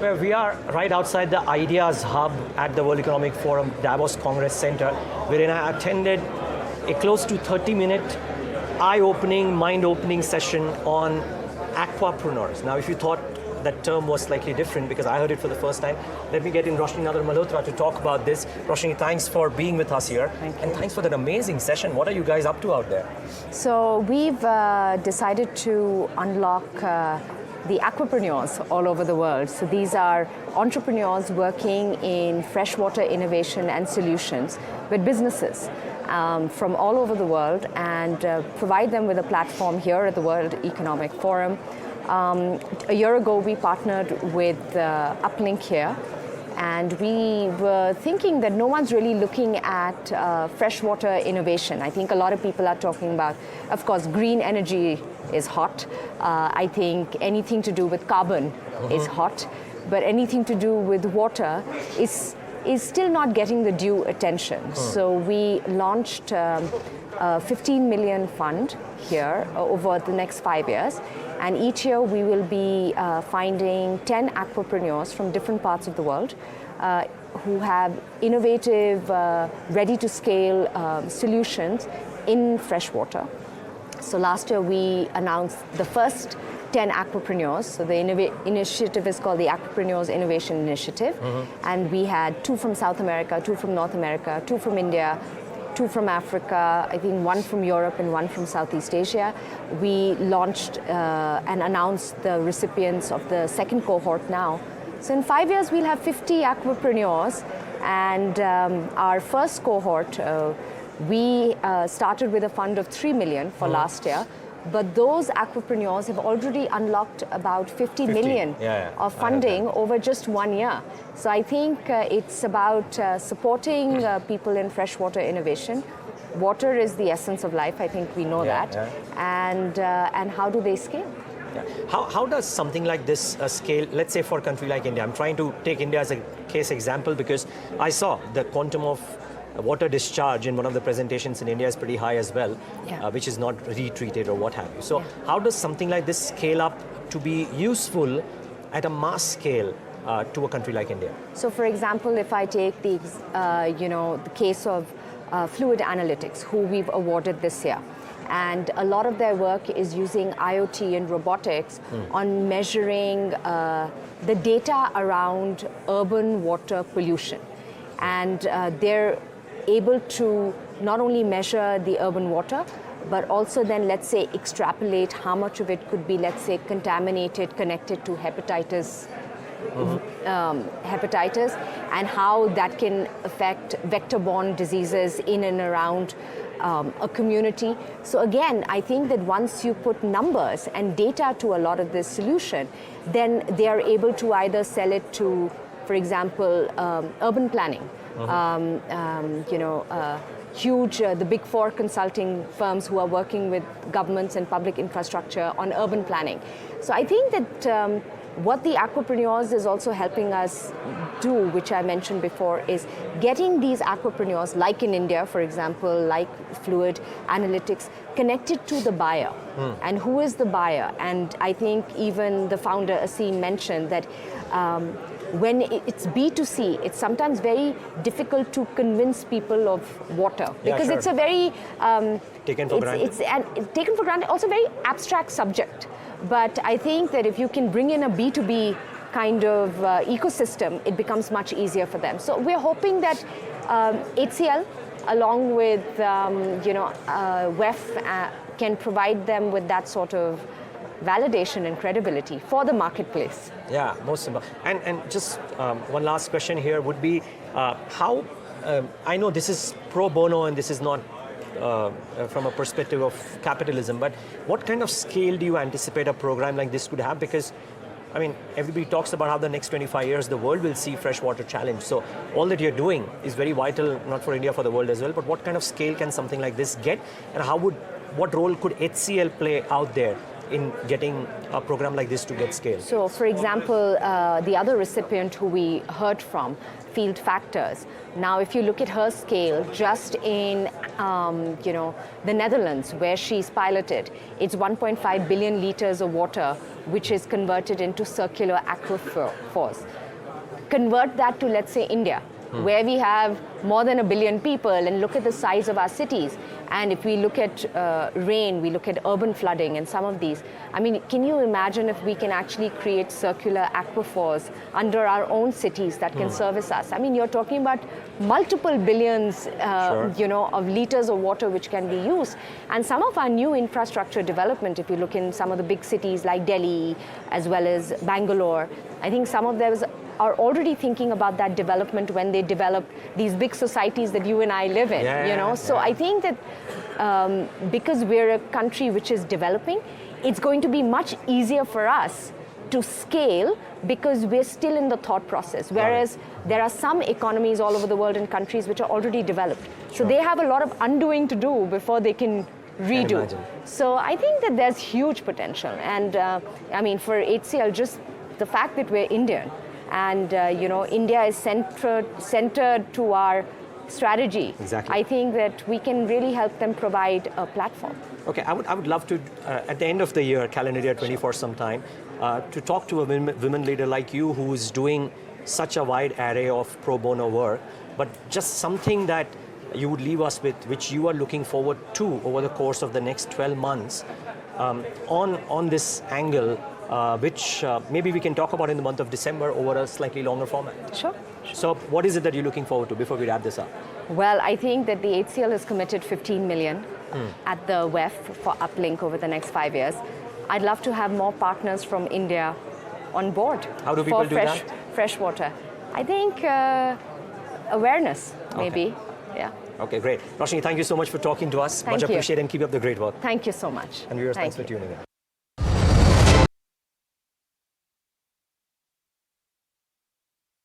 where we are right outside the Ideas Hub at the World Economic Forum Davos Congress Center, wherein I attended a close to 30-minute eye-opening, mind-opening session on aquapreneurs. Now, if you thought that term was slightly different because I heard it for the first time, let me get in Roshni Nadar Malhotra to talk about this. Roshni, thanks for being with us here. Thank you. And thanks for that amazing session. What are you guys up to out there? So we've decided to unlock the aquapreneurs all over the world. So these are entrepreneurs working in freshwater innovation and solutions with businesses from all over the world, and provide them with a platform here at the World Economic Forum. A year ago, we partnered with Uplink here, and we were thinking that no one's really looking at freshwater innovation. I think a lot of people are talking about, of course, green energy is hot. I think anything to do with carbon is hot, but anything to do with water is still not getting the due attention. So we launched a 15 million fund here over the next 5 years. And each year we will be finding 10 aquapreneurs from different parts of the world who have innovative, ready-to-scale solutions in freshwater. So last year we announced the first 10 aquapreneurs. So the initiative is called the Aquapreneurs Innovation Initiative. And we had 2 from South America, 2 from North America, 2 from India, 2 from Africa, I think 1 from Europe and 1 from Southeast Asia. We launched and announced the recipients of the second cohort now. So in 5 years, we'll have 50 aquapreneurs. And our first cohort, we started with a fund of 3 million for last year. But those aquapreneurs have already unlocked about 50 million of funding over just 1 year. So I think it's about supporting people in freshwater innovation. Water is the essence of life, I think we know that. And how do they scale? How does something like this scale, let's say for a country like India? I'm trying to take India as a case example because I saw the quantum of water discharge in one of the presentations in India is pretty high as well, which is not retreated or what have you. So how does something like this scale up to be useful at a mass scale to a country like India? So for example, if I take the, the case of Fluid Analytics, who we've awarded this year, and a lot of their work is using IoT and robotics on measuring the data around urban water pollution. And they're able to not only measure the urban water, but also then, let's say, extrapolate how much of it could be, let's say, contaminated, connected to hepatitis, and how that can affect vector-borne diseases in and around a community. So again, I think that once you put numbers and data to a lot of this solution, then they are able to either sell it to, for example, urban planning. The Big Four consulting firms who are working with governments and public infrastructure on urban planning. So I think that what the aquapreneurs is also helping us do, which I mentioned before, is getting these aquapreneurs, like in India, for example, like Fluid Analytics, connected to the buyer. And who is the buyer? And I think even the founder, Asim, mentioned that when it's B2C, it's sometimes very difficult to convince people of water because it's a very taken for granted, also very abstract subject. But I think that if you can bring in a B2B kind of ecosystem, it becomes much easier for them. So we're hoping that HCL, along with WEF, can provide them with that sort of validation and credibility for the marketplace. Yeah, most important. And just one last question here would be, how, I know this is pro bono and this is not from a perspective of capitalism, but what kind of scale do you anticipate a program like this could have? Because, I mean, everybody talks about how the next 25 years the world will see freshwater challenge. So all that you're doing is very vital, not for India, for the world as well, but what kind of scale can something like this get? And what role could HCL play out there in getting a program like this to get scale? So, for example, the other recipient who we heard from, Field Factors. Now, if you look at her scale, just in the Netherlands, where she's piloted, it's 1.5 billion liters of water, which is converted into circular aquifers. convert that to, let's say, India, where we have more than 1 billion people, and look at the size of our cities. And if we look at rain, we look at urban flooding and some of these. I mean, can you imagine if we can actually create circular aquifers under our own cities that can service us? I mean, you're talking about multiple billions, of liters of water which can be used. And some of our new infrastructure development, if you look in some of the big cities like Delhi, as well as Bangalore, I think some of those are already thinking about that development when they develop these big societies that you and I live in, So I think that because we're a country which is developing, it's going to be much easier for us to scale because we're still in the thought process. Whereas there are some economies all over the world and countries which are already developed. So they have a lot of undoing to do before they can redo. So I think that there's huge potential. And I mean, for HCL, just the fact that we're Indian, and India is centered to our strategy. Exactly. I think that we can really help them provide a platform. Okay, I would love to, at the end of the year, calendar year 24 sometime, to talk to a women leader like you who is doing such a wide array of pro bono work, but just something that you would leave us with, which you are looking forward to over the course of the next 12 months on this angle, which maybe we can talk about in the month of December over a slightly longer format. Sure. So what is it that you're looking forward to before we wrap this up? Well, I think that the HCL has committed 15 million at the WEF for uplink over the next 5 years. I'd love to have more partners from India on board. How do people do that? Freshwater. I think awareness, maybe. Yeah. Okay, great. Roshni, thank you so much for talking to us. Much appreciated, and keep up the great work. Thank you so much. And viewers, thanks for tuning in.